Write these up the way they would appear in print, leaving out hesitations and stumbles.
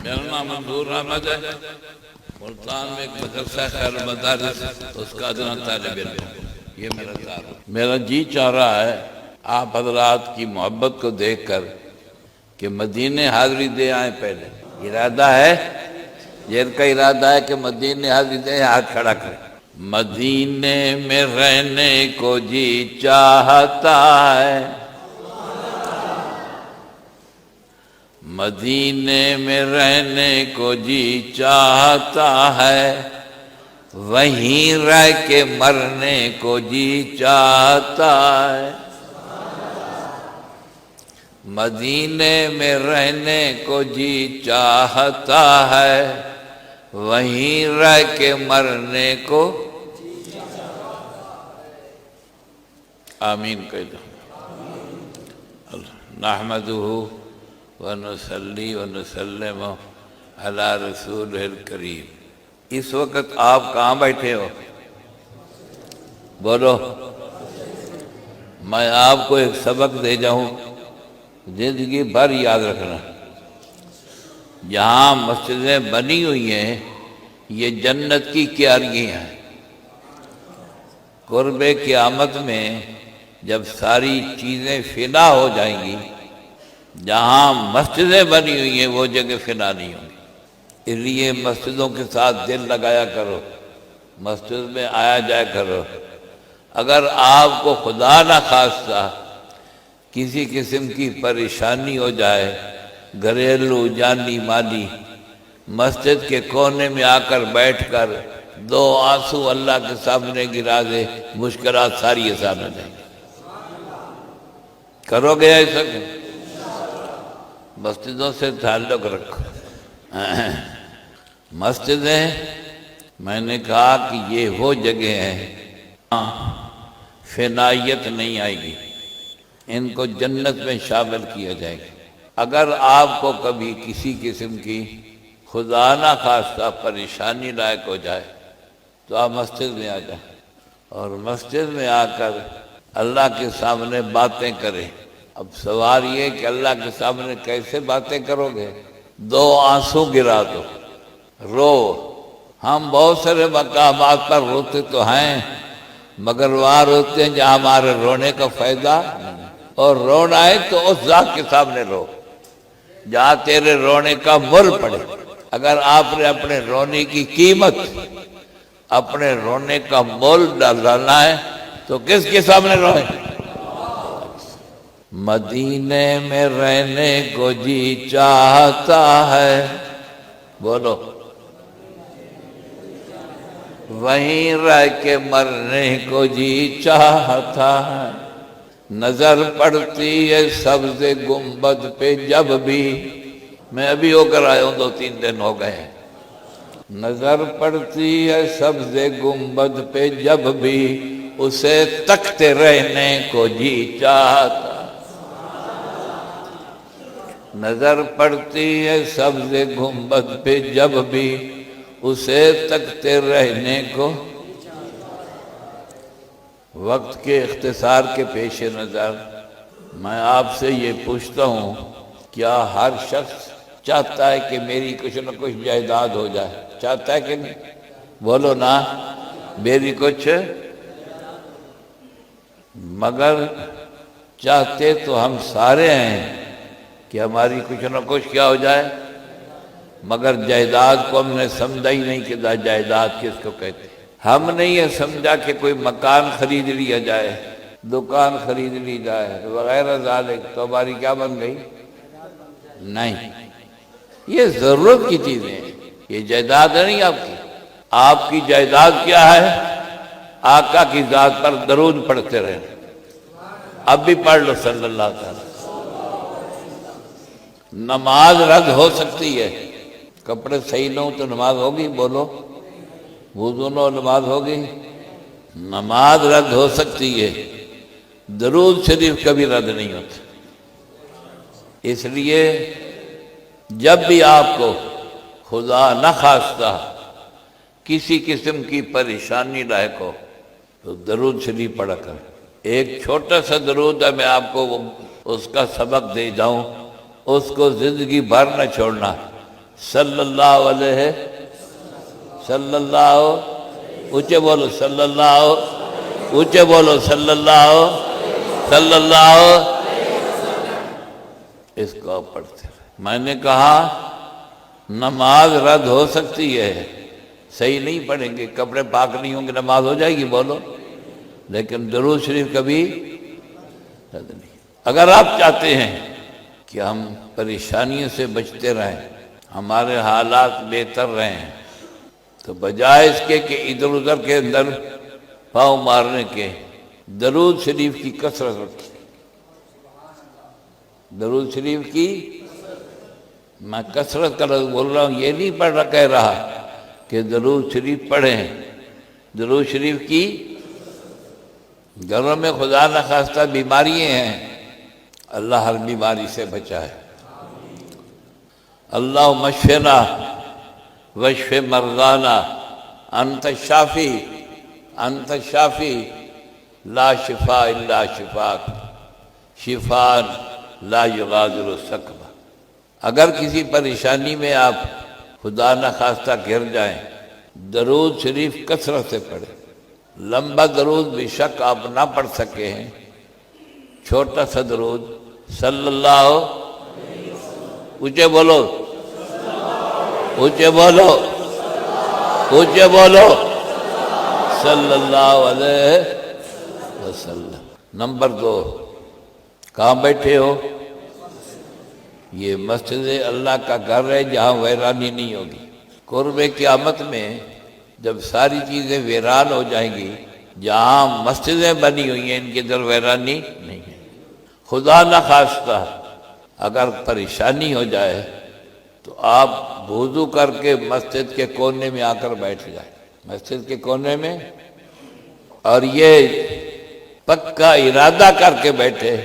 میرا نام منظور احمد ہے، ملتان میں ایک مدرسہ خیر مدارس اس کا ادنا طالب علم ہوں۔ یہ میرا تعارف۔ میرا جی چاہ رہا ہے آپ حضرات کی محبت کو دیکھ کر کہ مدینے حاضری دے آئیں۔ پہلے ارادہ ہے، یہ کا ارادہ ہے کہ مدینے حاضری دے، ہاتھ کھڑا کریں۔ مدینے میں رہنے کو جی چاہتا ہے، مدینے میں رہنے کو جی چاہتا ہے، وہیں رہ کے مرنے کو جی چاہتا ہے۔ مدینے میں رہنے کو جی چاہتا ہے، وہیں رہ کے مرنے کو آمین کہہ دو۔ نحمدہ ونصلی ونسلم علی رسولہ الکریم۔ اس وقت آپ کہاں بیٹھے ہو؟ بولو۔ میں آپ کو ایک سبق دے جاؤں، زندگی بھر یاد رکھنا۔ جہاں مسجدیں بنی ہوئی ہیں یہ جنت کی کیاریاں ہیں۔ قرب قیامت میں جب ساری چیزیں فنا ہو جائیں گی، جہاں مسجدیں بنی ہوئی ہیں وہ جگہ فنا نہیں ہوں گی۔ اس لیے مسجدوں کے ساتھ دل لگایا کرو، مسجد میں آیا جایا کرو۔ اگر آپ کو خدا نہ خواستہ کسی قسم کی پریشانی ہو جائے، گھریلو جانی مالی، مسجد کے کونے میں آ کر بیٹھ کر دو آنسو اللہ کے سامنے گرا دے، مشکلات ساری آسان ہو جائیں گی۔ کرو گے ایسا؟ مسجدوں سے تعلق رکھو۔ مسجدیں میں نے کہا کہ یہ وہ جگہ ہیں فنائیت نہیں آئے گی، ان کو جنت میں شامل کیا جائے گا۔ اگر آپ کو کبھی کسی قسم کی خدا نہ خواستہ پریشانی لائق ہو جائے تو آپ مسجد میں آ جائیں، اور مسجد میں آ کر اللہ کے سامنے باتیں کریں۔ اب سوال یہ کہ اللہ کے سامنے کیسے باتیں کرو گے؟ دو آنسو گرا دو، رو۔ ہم بہت سارے مقامات پر روتے تو ہیں، مگر وہاں روتے ہیں جہاں ہمارے رونے کا فائدہ نہیں، اور رونا ہے تو اس ذات کے سامنے رو جہاں تیرے رونے کا مول پڑے۔ اگر آپ نے اپنے رونے کی قیمت، اپنے رونے کا مول ڈالنا ہے تو کس کے سامنے روئے؟ مدینے میں رہنے کو جی چاہتا ہے، بولو، وہیں رہ کے مرنے کو جی چاہتا ہے۔ نظر پڑتی ہے سبز گنبد پہ جب بھی، میں ابھی ہو کر آیا ہوں، 2-3 دن ہو گئے ہیں۔ نظر پڑتی ہے سبز گنبد پہ جب بھی، اسے تکتے رہنے کو جی چاہتا۔ نظر پڑتی ہے سبز گنبد پہ جب بھی، اسے تکتے رہنے کو۔ وقت کے اختصار کے پیش نظر میں آپ سے یہ پوچھتا ہوں، کیا ہر شخص چاہتا ہے کہ میری کچھ نہ کچھ جائیداد ہو جائے؟ چاہتا ہے کہ نہیں؟ بولو نا، میری کچھ۔ مگر چاہتے تو ہم سارے ہیں کہ ہماری کچھ نہ کچھ کیا ہو جائے، مگر جائیداد کو ہم نے سمجھا ہی نہیں کہ جائیداد کس کو کہتے ہیں۔ ہم نے یہ سمجھا کہ کوئی مکان خرید لیا جائے، دکان خرید لی جائے وغیرہ ذالک، تو ہماری کیا بن گئی؟ نہیں، یہ ضرورت کی چیزیں ہیں، یہ جائیداد نہیں آپ کی۔ آپ کی جائیداد کیا ہے؟ آقا کی ذات پر درود پڑھتے رہے۔ اب بھی پڑھ لو صلی اللہ علیہ وسلم۔ نماز رد ہو سکتی ہے، کپڑے صحیح نہ ہوں تو نماز ہوگی؟ بولو۔ وضو نہ ہو نماز ہوگی؟ نماز رد ہو سکتی ہے، درود شریف کبھی رد نہیں ہوتا۔ اس لیے جب بھی آپ کو خدا نہ خواستہ کسی قسم کی پریشانی لاحق ہو تو درود شریف پڑھا کر۔ ایک چھوٹا سا درود ہے، میں آپ کو اس کا سبق دے جاؤں، اس کو زندگی بھر نہ چھوڑنا۔ صلی اللہ علیہ صلی اللہ اونچے بولو صلی اللہ اونچے بولو صلی اللہ اس کو پڑھتے رہے۔ میں نے کہا نماز رد ہو سکتی ہے، صحیح نہیں پڑھیں گے، کپڑے پاک نہیں ہوں گے، نماز ہو جائے گی بولو، لیکن درود شریف کبھی رد نہیں۔ اگر آپ چاہتے ہیں کہ ہم پریشانیوں سے بچتے رہیں، ہمارے حالات بہتر رہیں، تو بجائے اس کے کہ ادھر ادھر کے اندر پاؤں مارنے کے درود شریف کی کثرت رکھیں۔ درود شریف کی میں کثرت کا لفظ بول رہا ہوں، یہ نہیں کہہ رہا کہ درود شریف پڑھیں، درود شریف کی گھروں میں خدا نخواستہ بیماریاں ہیں، اللہ ہر بیماری سے بچائے۔ اللہم اشفنا واشف مرضانا انت الشافی لا شفاء الا شفاک شفاء لا یغادر سقما۔ اگر کسی پریشانی میں آپ خدا نخواستہ گر جائیں، درود شریف کثرت سے پڑھیں۔ لمبا درود بے شک آپ نہ پڑھ سکے ہیں، چھوٹا سا درود صلی اللہ اونچے بولو اونچے بولو اونچے بولو صلی اللہ علیہ وسلم۔ نمبر 2، کہاں بیٹھے ہو؟ یہ مسجد اللہ کا گھر ہے جہاں ویرانی نہیں ہوگی۔ قرب قیامت میں جب ساری چیزیں ویران ہو جائیں گی، جہاں مسجدیں بنی ہوئی ہیں ان کے اندر ویرانی نہیں ہے۔ خدا نخواستہ اگر پریشانی ہو جائے تو آپ وضو کر کے مسجد کے کونے میں آ کر بیٹھ جائیں، مسجد کے کونے میں، اور یہ پکا ارادہ کر کے بیٹھے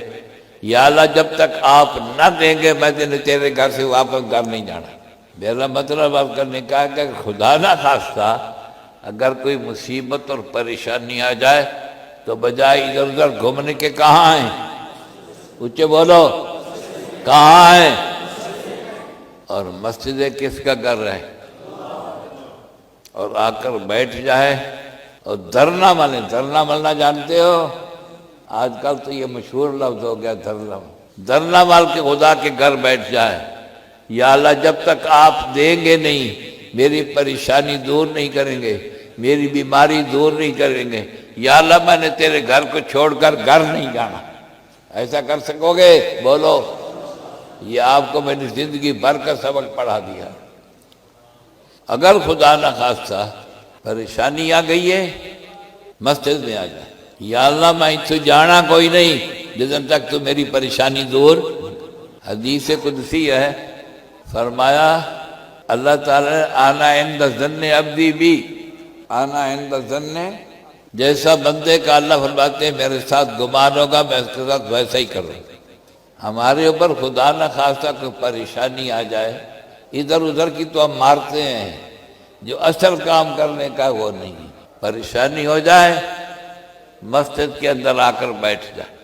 یا اللہ جب تک آپ نہ دیں گے میں تیرے گھر سے واپس گھر نہیں جانا۔ میرا مطلب آپ کرنے کا ہے کہ خدا نہ خواستہ اگر کوئی مصیبت اور پریشانی آ جائے تو بجائے ادھر ادھر گھومنے کے کہاں ہیں؟ اونچے بولو کہاں ہیں؟ اور مسجد کس کا گھر ہے؟ اور آ کر بیٹھ جائے اور دھرنا ملے۔ دھرنا ملنا جانتے ہو؟ آج کل تو یہ مشہور لفظ ہو گیا دھرنا۔ دھرنا مال کے خدا کے گھر بیٹھ جائے، یا اللہ جب تک آپ دیں گے نہیں، میری پریشانی دور نہیں کریں گے، میری بیماری دور نہیں کریں گے، یا اللہ میں نے تیرے گھر کو چھوڑ کر گھر نہیں جانا۔ ایسا کر سکو گے؟ بولو۔ یہ آپ کو میں نے زندگی بھر کا سبق پڑھا دیا۔ اگر خدا نخواستہ پریشانی آ گئی ہے، مسجد میں آ جائے، یا اللہ میں تو جانا کوئی نہیں جتن تک تو میری پریشانی دور۔ حدیث قدسی ہے، فرمایا اللہ تعالیٰ نے آنا عند ظن عبدی بی، آنا عند ظن، جیسا بندے کا اللہ فرماتے ہیں میرے ساتھ گمان ہوگا میں اس کے ساتھ ویسا ہی کروں۔ ہمارے اوپر خدا نہ خواستہ کوئی پریشانی آ جائے، ادھر ادھر کی تو ہم مارتے ہیں، جو اصل کام کرنے کا وہ نہیں۔ پریشانی ہو جائے مسجد کے اندر آ کر بیٹھ جائے،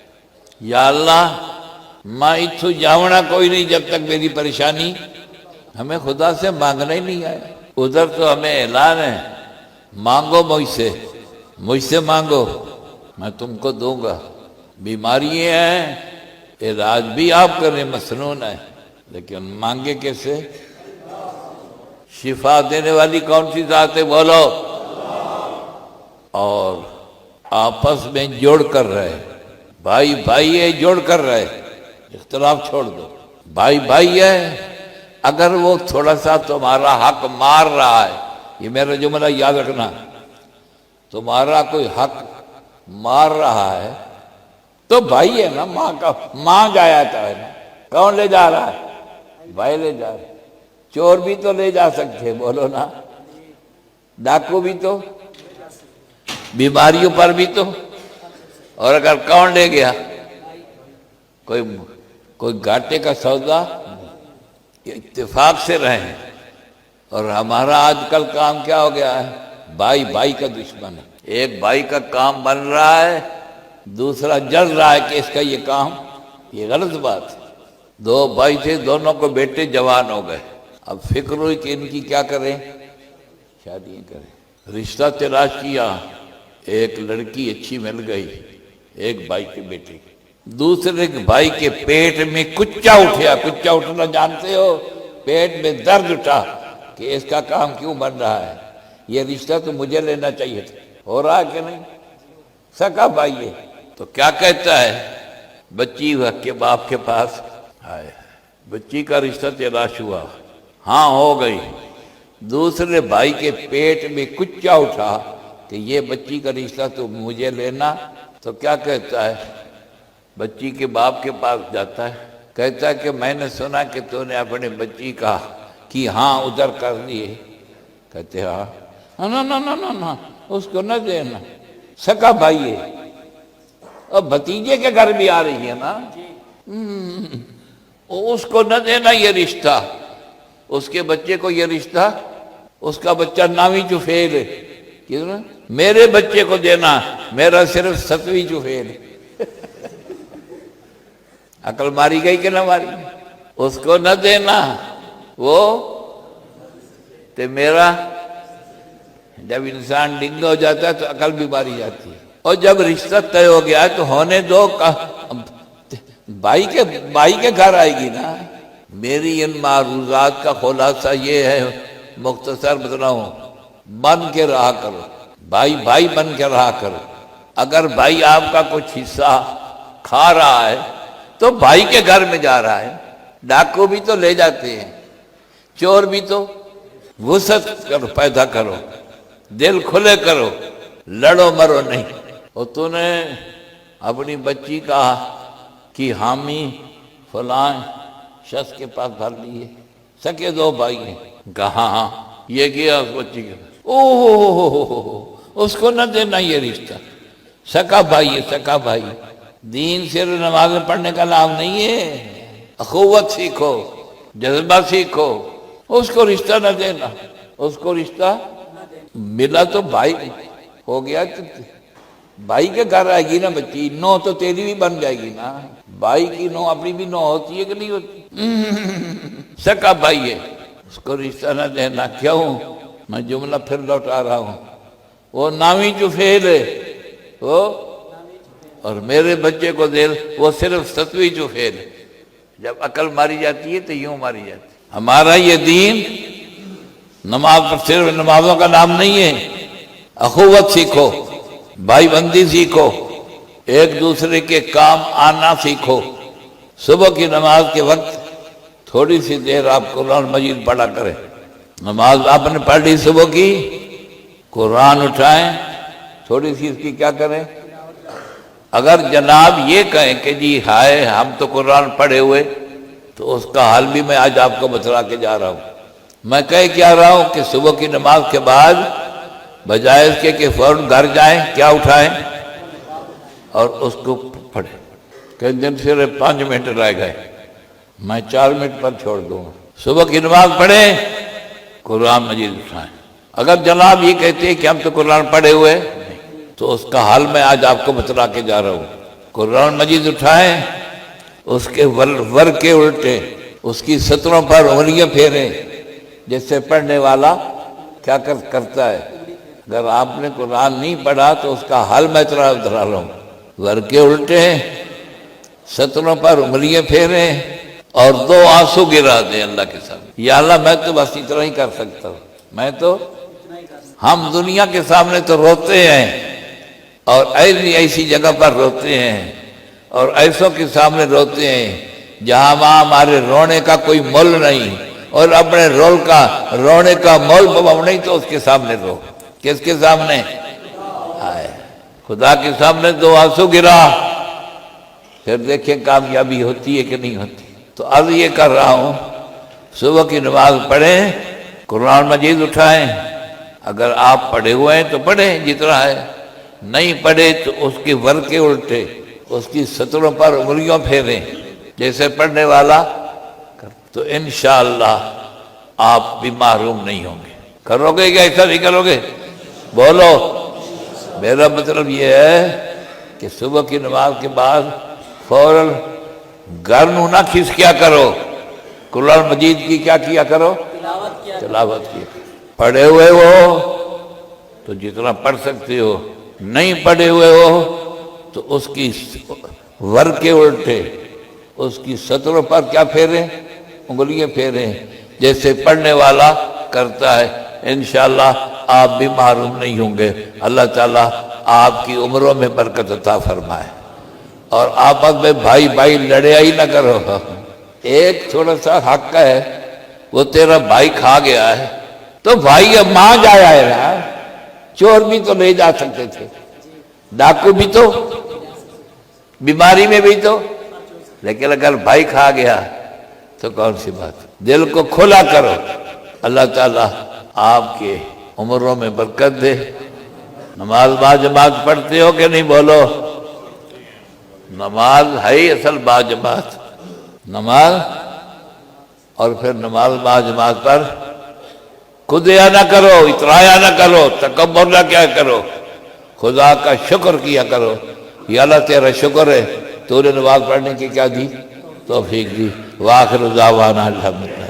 یا اللہ میں اتھو جاؤنا کوئی نہیں جب تک میری پریشانی۔ ہمیں خدا سے مانگنا ہی نہیں آیا، ادھر تو ہمیں اعلان ہے مانگو مجھ سے مانگو میں تم کو دوں گا۔ بیماریاں ہیں، علاج بھی آپ کریں مسنون ہے، لیکن مانگے کیسے؟ شفا دینے والی کون سی ذات ہے؟ بولو۔ اور آپس میں جوڑ کر رہے، بھائی بھائی ہے، جوڑ کر رہے، اختلاف چھوڑ دو۔ بھائی بھائی ہے، اگر وہ تھوڑا سا تمہارا حق مار رہا ہے، یہ میرا جملہ یاد رکھنا، تمہارا کوئی حق مار رہا ہے تو بھائی ہے نا، ماں جایا ہے نا، کون لے جا رہا ہے؟ بھائی لے جا رہا ہے۔ چور بھی تو لے جا سکتے، بولو نا، ڈاکو بھی تو، بیماریوں پر بھی تو، اور اگر کون لے گیا؟ کوئی گھاٹے کا سودا، اتفاق سے رہیں۔ اور ہمارا آج کل کام کیا ہو گیا ہے؟ بھائی بھائی کا دشمن ہے۔ ایک بھائی کا کام بن رہا ہے، دوسرا جل رہا ہے کہ اس کا یہ کام، یہ غلط بات ہے۔ دو بھائی تھے، دونوں کو بیٹے جوان ہو گئے، اب فکر ہوئی کہ ان کی کیا کریں، شادیاں کریں۔ رشتہ تلاش کیا، ایک لڑکی اچھی مل گئی، ایک بھائی کے بیٹے، دوسرے بھائی کے پیٹ میں کچا اٹھیا۔ کچا اٹھنا جانتے ہو؟ پیٹ میں درد اٹھا کہ اس کا کام کیوں بن رہا ہے، یہ رشتہ تو مجھے لینا چاہیے تھا۔ ہو رہا کہ نہیں؟ سکا بھائی ہے تو کیا کہتا ہے، بچی کے باپ کے پاس آئے، بچی کا رشتہ تلاش ہوا، ہاں ہو گئی۔ دوسرے بھائی کے پیٹ میں کچا اٹھا کہ یہ بچی کا رشتہ تو مجھے لینا، تو کیا کہتا ہے، بچی کے باپ کے پاس جاتا ہے، کہتا ہے کہ میں نے سنا کہ تو نے اپنے بچی کا کہ ہاں ادھر کر دیے۔ کہتے ہاں، نہ اس کو نہ دینا، سکا بھائی ہے، اور بھتیجے کے گھر بھی آ رہی ہے نا، اس کو نہ دینا یہ رشتہ، اس کے بچے کو یہ رشتہ، اس کا بچہ نامی چفیل ہے، میرے بچے کو دینا، میرا صرف 7ویں چفیل ہے۔ عقل ماری گئی کہ نہ ماری؟ اس کو نہ دینا، وہ تو میرا، جب انسان ڈنگا ہو جاتا ہے تو عقل بھی ماری جاتی ہے، اور جب رشتہ طے ہو گیا تو ہونے دو، بھائی کے گھر آئے گی نا۔ میری ان معروضات کا خلاصہ یہ ہے، مختصر بتلاؤں، بن کے رہا کرو، بھائی بن کے رہا کرو۔ اگر بھائی آپ کا کچھ حصہ کھا رہا ہے تو بھائی کے گھر میں جا رہا ہے، ڈاکو بھی تو لے جاتے ہیں، چور بھی تو، وسعت کرو، پیدا کرو، دل کھلے کرو، لڑو مرو نہیں۔ اور تو نے اپنی بچی کا کی حامی فلاں شخص کے پاس بھر لیے، سکے 2 بھائی ہیں، کہا ہاں یہ کیا اس بچی کے پاس، اس کو نہ دینا یہ رشتہ، سکا بھائی ہے، سکا بھائی۔ دین صرف نماز پڑھنے کا نام نہیں ہے، اخوت سیکھو، جذبہ سیکھو، اس کو رشتہ نہ دینا، اس کو رشتہ ملا تو بھائی ہو گیا، تو بھائی کے گھر آئے گی نا بچی، نو تو تیری بھی بن جائے گی نا، بھائی کی نو اپنی بھی نو ہوتی ہے کہ نہیں ہوتی؟ سکا بھائی ہے، اس کو رشتہ نہ دینا۔ کیوں؟ میں جملہ پھر لوٹا رہا ہوں، وہ نامی چفیل ہے وہ، اور میرے بچے کو دے، وہ صرف 7ویں چفیل ہے۔ جب عقل ماری جاتی ہے تو یوں ماری جاتی ہے۔ ہمارا یہ دین نماز پر صرف نمازوں کا نام نہیں ہے، اخوت سیکھو، بھائی بندی سیکھو، ایک دوسرے کے کام آنا سیکھو۔ صبح کی نماز کے وقت تھوڑی سی دیر آپ قرآن مجید پڑھا کریں، نماز آپ نے پڑھ لی صبح کی، قرآن اٹھائیں، تھوڑی سی اس کی کیا کریں۔ اگر جناب یہ کہیں کہ جی ہائے ہم تو قرآن پڑھے ہوئے، تو اس کا حال بھی میں آج آپ کو بتلا کے جا رہا ہوں۔ میں کہہ کیا رہا ہوں کہ صبح کی نماز کے بعد بجائے اس کے کہ فوراً گھر جائیں، کیا اٹھائیں اور اس کو پڑھیں۔ کہ دن صرف 5 منٹ رہ گئے، میں 4 منٹ پر چھوڑ دوں گا، صبح کی نماز پڑھیں، قرآن مجید اٹھائیں۔ اگر جناب یہ کہتے ہیں کہ ہم تو قرآن پڑھے ہوئے، تو اس کا حال میں آج آپ کو بتلا کے جا رہا ہوں۔ قرآن مجید اٹھائیں، اس کے ور کے الٹے، اس کی سطروں پر انگلیاں پھیریں، جس سے پڑھنے والا کیا کرتا ہے۔ اگر آپ نے قرآن نہیں پڑھا تو اس کا حال میں بتلا رہا ہوں۔ ور کے الٹے، سطروں پر انگلیاں پھیریں، اور 2 آنسو گرا دیں اللہ کے سامنے۔ یا اللہ میں تو بس اتنا ہی کر سکتا ہوں، میں تو، ہم دنیا کے سامنے تو روتے ہیں، اور ایسی جگہ پر روتے ہیں، اور ایسوں کے سامنے روتے ہیں جہاں وہاں ہمارے رونے کا کوئی مول نہیں، اور اپنے رونے کا مول بم نہیں تو اس کے سامنے رو۔ کس کے سامنے؟ آئے خدا کے سامنے 2 آنسو گرا، پھر دیکھیں کامیابی ہوتی ہے کہ نہیں ہوتی۔ تو عرض یہ کر رہا ہوں، صبح کی نماز پڑھیں، قرآن مجید اٹھائیں، اگر آپ پڑھے ہوئے ہیں تو پڑھیں جتنا ہے، نہیں پڑھے تو اس کے ور کے الٹے، اس کی سطروں پر انگلیوں پھیریں جیسے پڑھنے والا، تو انشاءاللہ آپ بھی محروم نہیں ہوں گے۔ کرو گے کہ ایسا نہیں کرو گے؟ بولو۔ میرا مطلب یہ ہے کہ صبح کی نماز کے بعد فوراً گھر نہ کھس کیا کرو، قرآن مجید کی کیا کرو، تلاوت کیا کرو۔ پڑھے ہوئے ہو تو جتنا پڑھ سکتے ہو، نہیں پڑھے ہوئے ہو تو اس کی ور کے الٹے اس کی سطروں پر کیا پھیریں؟ انگلیاں پھیریں، جیسے پڑھنے والا کرتا ہے۔ انشاءاللہ آپ بھی محروم نہیں ہوں گے۔ اللہ تعالیٰ آپ کی عمروں میں برکت عطا فرمائے۔ اور آپس میں بھائی بھائی لڑیا ہی نہ کرو۔ ایک تھوڑا سا حق ہے، وہ تیرا بھائی کھا گیا ہے تو بھائی اب ماں جایا ہے نا، چور بھی تو لے جا سکتے تھے، ڈاکو بھی تو، بیماری میں بھی تو، لیکن اگر بھائی کھا گیا تو کون سی بات۔ دل کو کھلا کرو، اللہ تعالیٰ آپ کے عمروں میں برکت دے۔ نماز باجماعت پڑھتے ہو کہ نہیں؟ بولو۔ نماز ہے ہی اصل باجماعت، نماز، اور پھر نماز باجماعت پر خودیا نہ کرو، اترایا نہ کرو، تکبر نہ کیا کرو، خدا کا شکر کیا کرو۔ یا اللہ تیرا شکر ہے تو نے نماز پڑھنے کی کیا دی؟ توفیق دی۔ وآخر دعوانا الحمدللہ۔